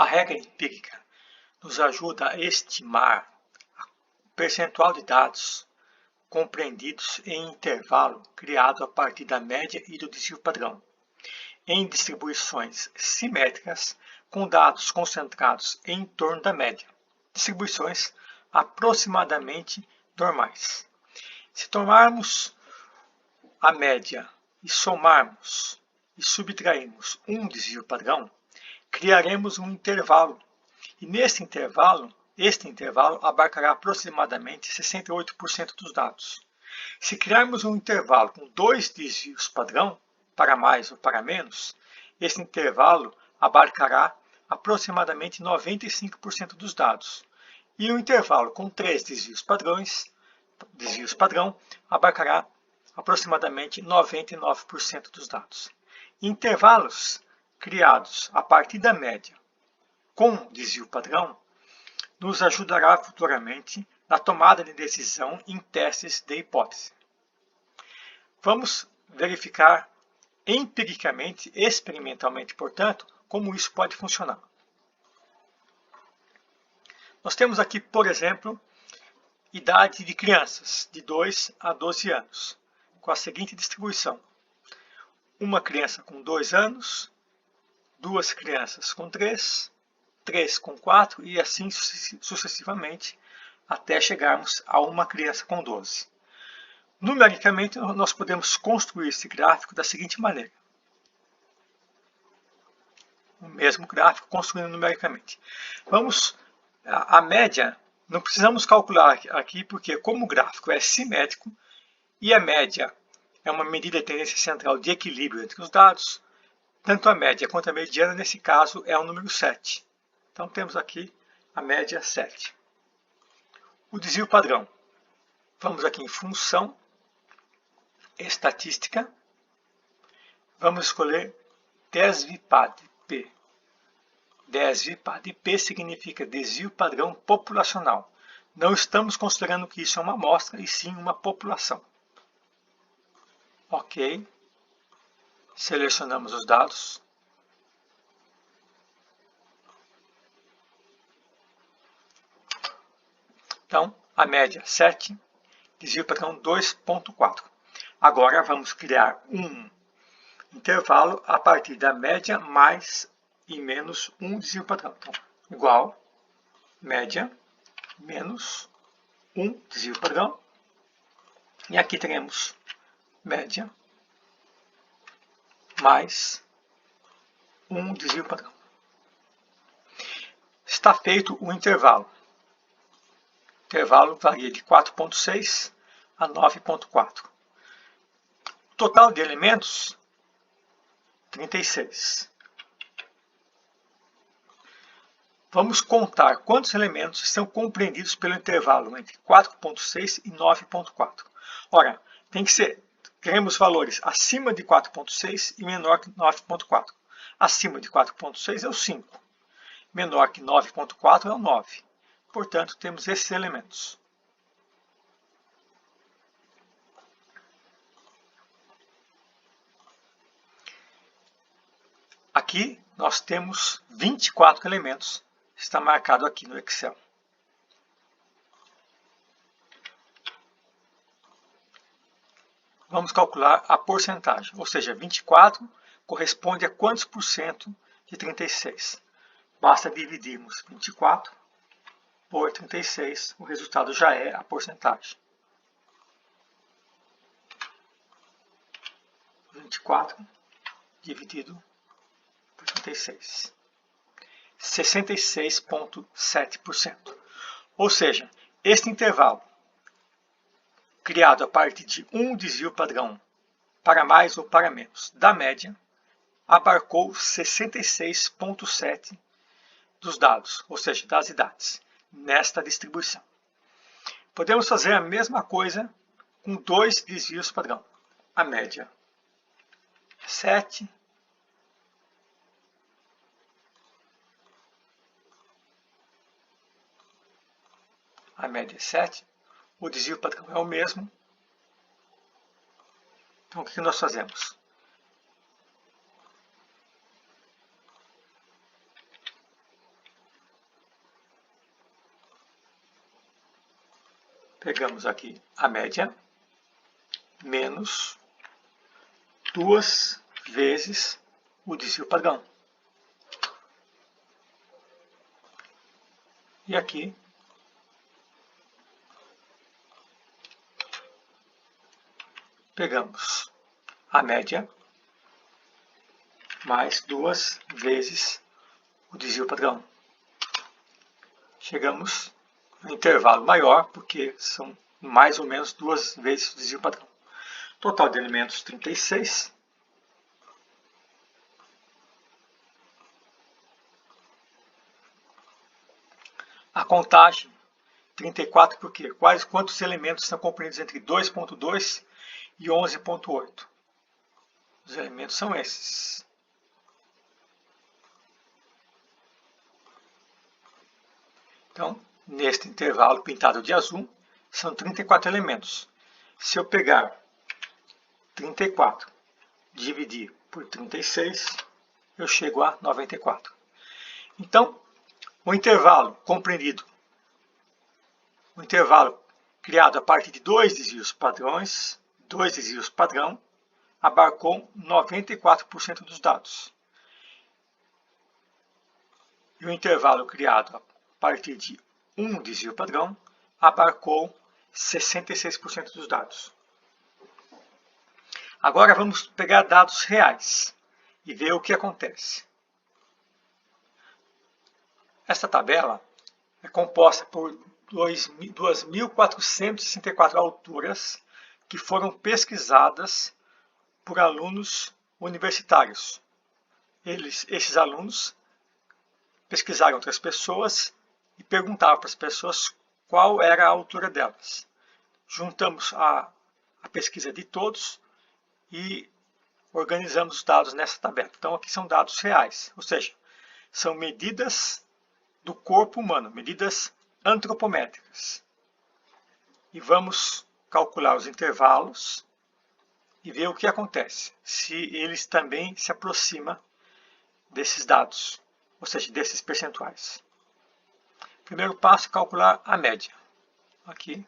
A regra empírica nos ajuda a estimar o percentual de dados compreendidos em intervalo criado a partir da média e do desvio padrão, em distribuições simétricas com dados concentrados em torno da média, distribuições aproximadamente normais. Se tomarmos a média e somarmos e subtrairmos um desvio padrão, criaremos um intervalo. E nesse intervalo, este intervalo abarcará aproximadamente 68% dos dados. Se criarmos um intervalo com dois desvios padrão, para mais ou para menos, este intervalo abarcará aproximadamente 95% dos dados. E o intervalo com três desvios padrão abarcará aproximadamente 99% dos dados. Intervalos criados a partir da média com desvio padrão nos ajudará futuramente na tomada de decisão em testes de hipótese. Vamos verificar empiricamente, experimentalmente, portanto, como isso pode funcionar. Nós temos aqui, por exemplo, idade de crianças de 2 a 12 anos, com a seguinte distribuição. Uma criança com 2 anos, duas crianças com 3, 3 com 4 e assim sucessivamente até chegarmos a uma criança com 12. Numericamente, nós podemos construir esse gráfico da seguinte maneira. O mesmo gráfico construindo numericamente. A média, não precisamos calcular aqui, porque como o gráfico é simétrico e a média é uma medida de tendência central de equilíbrio entre os dados, tanto a média quanto a mediana, nesse caso, é o número 7. Então, temos aqui a média 7. O desvio padrão. Vamos aqui em função, estatística. Vamos escolher DESVPAD, P. DESVPAD, P significa desvio padrão populacional. Não estamos considerando que isso é uma amostra, e sim uma população. Ok. Selecionamos os dados. Então, a média 7, desvio padrão 2,4. Agora vamos criar um intervalo a partir da média mais e menos um desvio padrão. Então, igual média menos um desvio padrão. E aqui teremos média mais um desvio padrão. Está feito o intervalo. O intervalo varia de 4,6 a 9,4. O total de elementos, 36. Vamos contar quantos elementos estão compreendidos pelo intervalo entre 4,6 e 9,4. Ora, queremos valores acima de 4,6 e menor que 9,4. Acima de 4,6 é o 5. Menor que 9,4 é o 9. Portanto, temos esses elementos. Aqui nós temos 24 elementos. Está marcado aqui no Excel. Vamos calcular a porcentagem, ou seja, 24 corresponde a quantos por cento de 36? Basta dividirmos 24 por 36, o resultado já é a porcentagem. 24 dividido por 36. 66,7%. Ou seja, este intervalo, criado a partir de um desvio padrão para mais ou para menos da média, abarcou 66,7% dos dados, ou seja, das idades, nesta distribuição. Podemos fazer a mesma coisa com dois desvios padrão. A média 7, a média é 7, o desvio padrão é o mesmo. Então, o que nós fazemos? Pegamos aqui a média menos 2 vezes o desvio padrão. E aqui pegamos a média mais 2 vezes o desvio padrão. Chegamos no intervalo maior, porque são mais ou menos 2 vezes o desvio padrão. Total de elementos 36. A contagem 34 por quê? Quantos elementos são compreendidos entre 2.2 e 11.8? Os elementos são esses. Então, neste intervalo pintado de azul, são 34 elementos. Se eu pegar 34, dividir por 36, eu chego a 94. Então, o intervalo compreendido, o intervalo criado a partir de dois desvios padrão, abarcou 94% dos dados. E o intervalo criado a partir de um desvio padrão abarcou 66% dos dados. Agora vamos pegar dados reais e ver o que acontece. Esta tabela é composta por 2.464 alturas que foram pesquisadas por alunos universitários. Esses alunos pesquisaram outras pessoas e perguntavam para as pessoas qual era a altura delas. Juntamos a pesquisa de todos e organizamos os dados nessa tabela. Então aqui são dados reais, ou seja, são medidas do corpo humano, medidas antropométricas. E vamos calcular os intervalos e ver o que acontece, se eles também se aproximam desses dados, ou seja, desses percentuais. Primeiro passo é calcular a média. Aqui.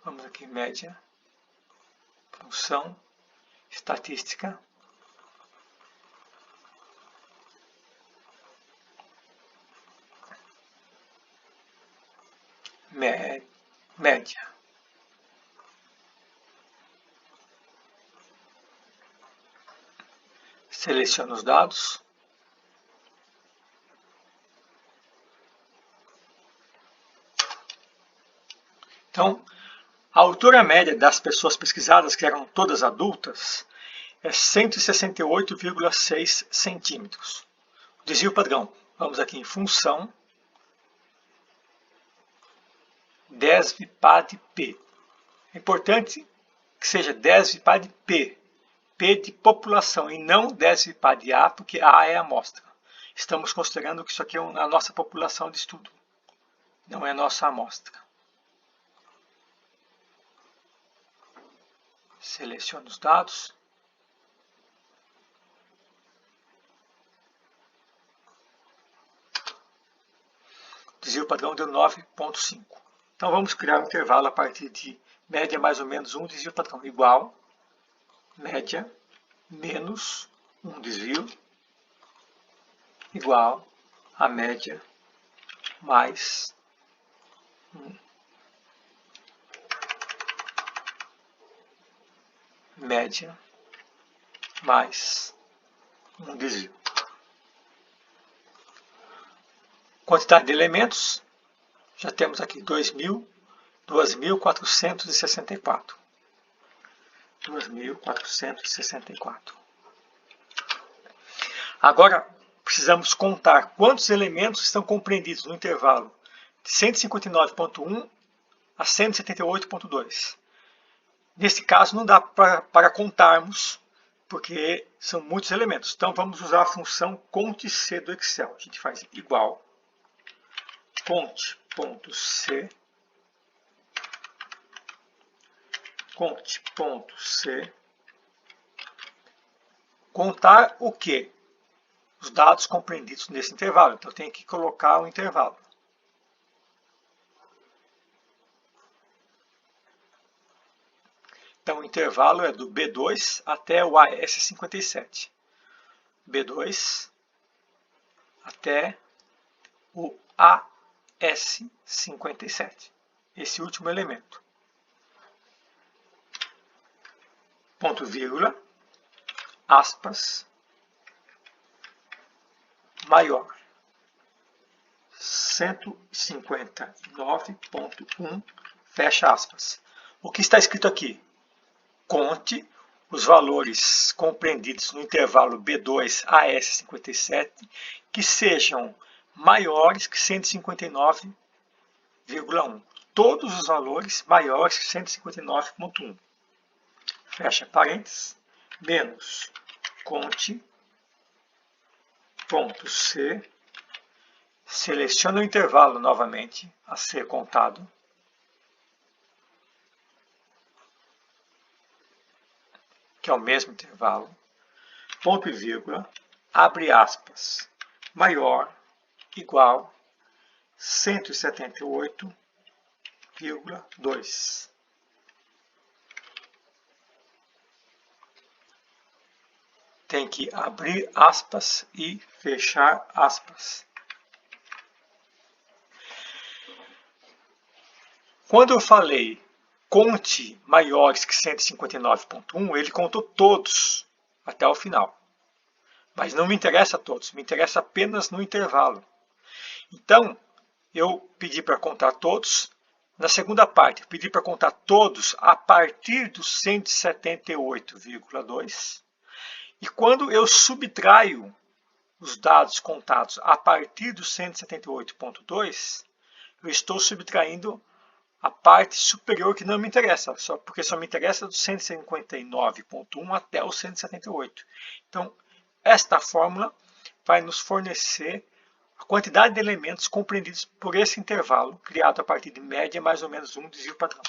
Vamos aqui, média, função, estatística. Média. Seleciono os dados. Então, a altura média das pessoas pesquisadas, que eram todas adultas, é 168,6 centímetros. Desvio padrão. Vamos aqui em função. 10 VPA de P. É importante que seja 10 VPA de P. P de população e não 10 VPA de A, porque A é a amostra. Estamos considerando que isso aqui é a nossa população de estudo, não é a nossa amostra. Seleciono os dados. O desvio padrão deu 9,5. Então vamos criar um intervalo a partir de média mais ou menos um desvio padrão igual média menos um desvio igual a média mais média mais um desvio. Quantidade de elementos, já temos aqui 2.464. 2.464. Agora, precisamos contar quantos elementos estão compreendidos no intervalo de 159.1 a 178.2. Nesse caso, não dá para contarmos, porque são muitos elementos. Então, vamos usar a função conte-c do Excel. A gente faz igual conte.c conte.c contar o quê? os dados compreendidos nesse intervalo. Então, eu tenho que colocar o intervalo. Então, o intervalo é do B2 até o AS57. B2 até o AS57. Esse último elemento. Ponto vírgula, aspas, maior, 159.1, fecha aspas. O que está escrito aqui? Conte os valores compreendidos no intervalo B2 a S57 que sejam maiores que 159,1. Todos os valores maiores que 159,1. Fecha parênteses, menos conte, ponto C, seleciona o intervalo novamente a ser contado, que é o mesmo intervalo, ponto e vírgula, abre aspas, maior, igual, 178,2. Tem que abrir aspas e fechar aspas. Quando eu falei conte maiores que 159,1, ele contou todos até o final. Mas não me interessa todos, me interessa apenas no intervalo. Então, eu pedi para contar todos. Na segunda parte, eu pedi para contar todos a partir do 178,2. E quando eu subtraio os dados contados a partir do 178,2, eu estou subtraindo a parte superior que não me interessa, porque só me interessa do 159,1 até o 178. Então, esta fórmula vai nos fornecer a quantidade de elementos compreendidos por esse intervalo, criado a partir de média mais ou menos um desvio padrão,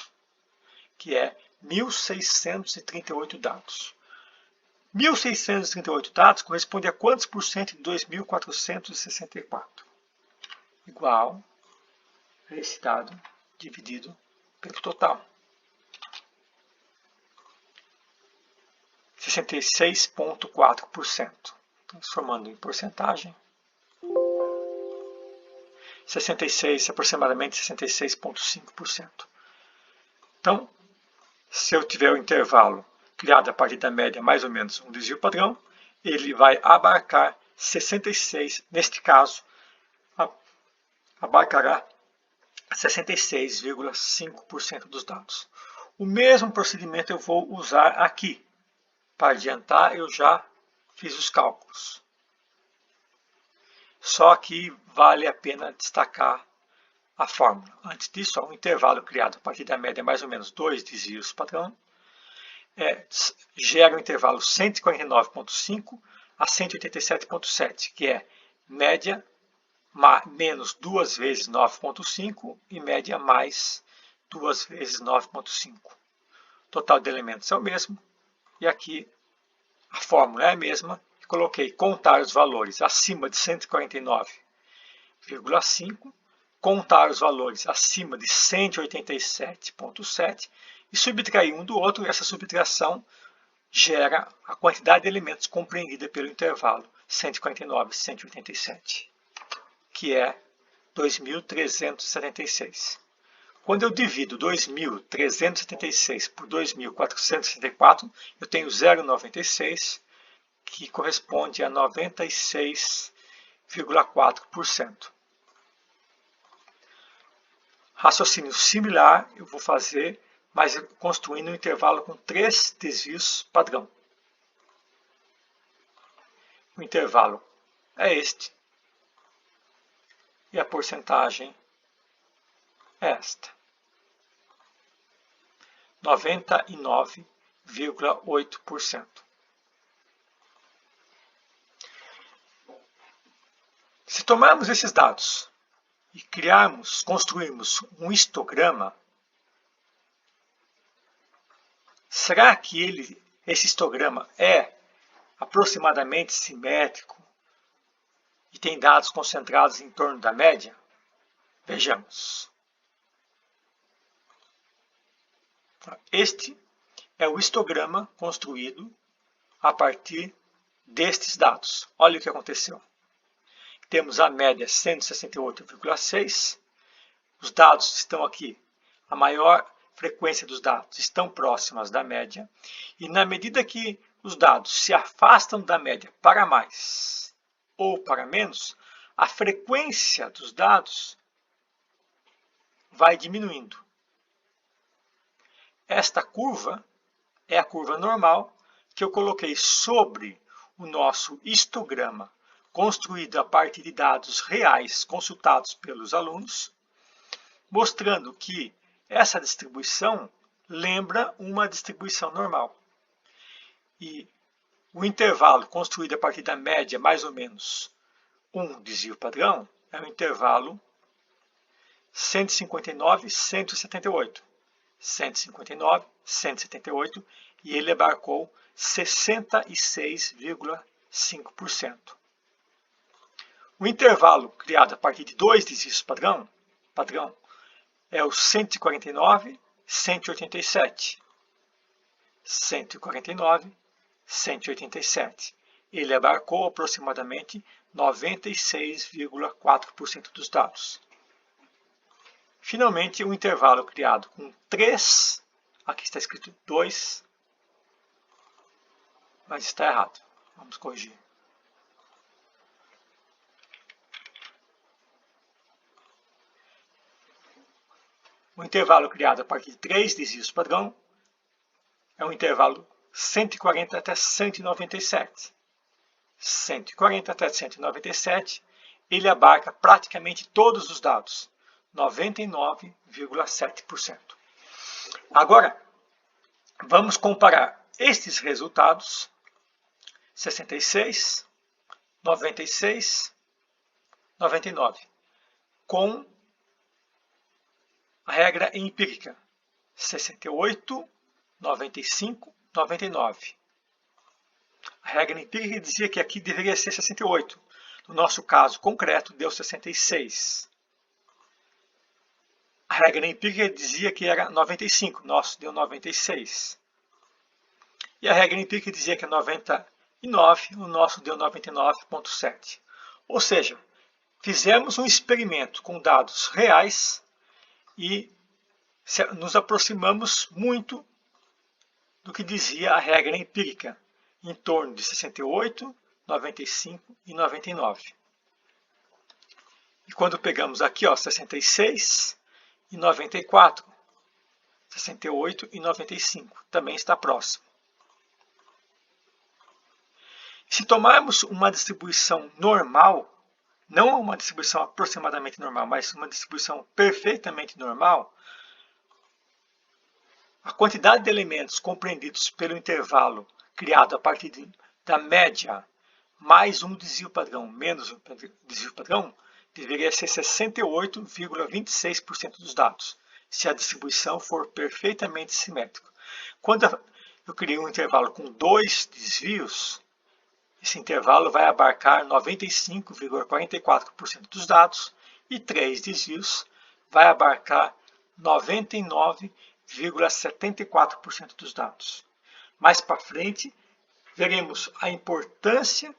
que é 1.638 dados. 1.638 dados corresponde a quantos por cento de 2.464? Igual a esse dado dividido pelo total. 66,4%. Transformando em porcentagem. 66, aproximadamente 66,5%. Então, se eu tiver o intervalo criado a partir da média mais ou menos um desvio padrão, ele vai abarcar 66, neste caso, abarcará 66,5% dos dados. O mesmo procedimento eu vou usar aqui. Para adiantar, eu já fiz os cálculos. Só que vale a pena destacar a fórmula. Antes disso, o intervalo criado a partir da média mais ou menos 2 desvios padrão gera o intervalo 149,5 a 187,7, que é média menos 2 vezes 9,5 e média mais 2 vezes 9,5. O total de elementos é o mesmo. E aqui a fórmula é a mesma. Coloquei contar os valores acima de 149,5, contar os valores acima de 187,7 e subtrair um do outro. Essa subtração gera a quantidade de elementos compreendida pelo intervalo 149 e 187, que é 2.376. Quando eu divido 2.376 por 2.464, eu tenho 0,96, que corresponde a 96,4%. Raciocínio similar eu vou fazer, mas construindo um intervalo com 3 desvios padrão. O intervalo é este. E a porcentagem é esta. 99,8%. Se tomarmos esses dados e construirmos um histograma, será que esse histograma é aproximadamente simétrico e tem dados concentrados em torno da média? Vejamos. Este é o histograma construído a partir destes dados. Olha o que aconteceu. Temos a média 168,6. Os dados estão aqui. A maior frequência dos dados estão próximas da média. E na medida que os dados se afastam da média para mais ou para menos, a frequência dos dados vai diminuindo. Esta curva é a curva normal que eu coloquei sobre o nosso histograma, construído a partir de dados reais consultados pelos alunos, mostrando que essa distribuição lembra uma distribuição normal. E o intervalo construído a partir da média, mais ou menos um desvio padrão, é o intervalo 159, 178. 159, 178, e ele abarcou 66,5%. O intervalo criado a partir de dois desvios padrão é o 149, 187. 149, 187. Ele abarcou aproximadamente 96,4% dos dados. Finalmente, o intervalo criado com 3, aqui está escrito 2, mas está errado. Vamos corrigir. O intervalo criado a partir de 3 desvios padrão é um intervalo 140 até 197. 140 até 197, ele abarca praticamente todos os dados. 99,7%. Agora, vamos comparar estes resultados, 66, 96, 99, com a regra empírica, 68, 95, 99. A regra empírica dizia que aqui deveria ser 68. No nosso caso concreto, deu 66. A regra empírica dizia que era 95, nosso deu 96. E a regra empírica dizia que é 99, o nosso deu 99,7. Ou seja, fizemos um experimento com dados reais e nos aproximamos muito do que dizia a regra empírica, em torno de 68, 95 e 99. E quando pegamos aqui, 66 e 94, 68 e 95, também está próximo. Se tomarmos uma distribuição normal, não uma distribuição aproximadamente normal, mas uma distribuição perfeitamente normal, a quantidade de elementos compreendidos pelo intervalo criado a partir da média mais um desvio padrão menos um desvio padrão deveria ser 68,26% dos dados, se a distribuição for perfeitamente simétrica. Quando eu criei um intervalo com 2 desvios, esse intervalo vai abarcar 95,44% dos dados e 3 desvios vai abarcar 99,74% dos dados. Mais para frente, veremos a importância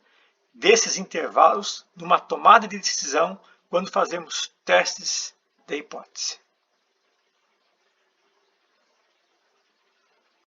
desses intervalos numa tomada de decisão quando fazemos testes de hipótese.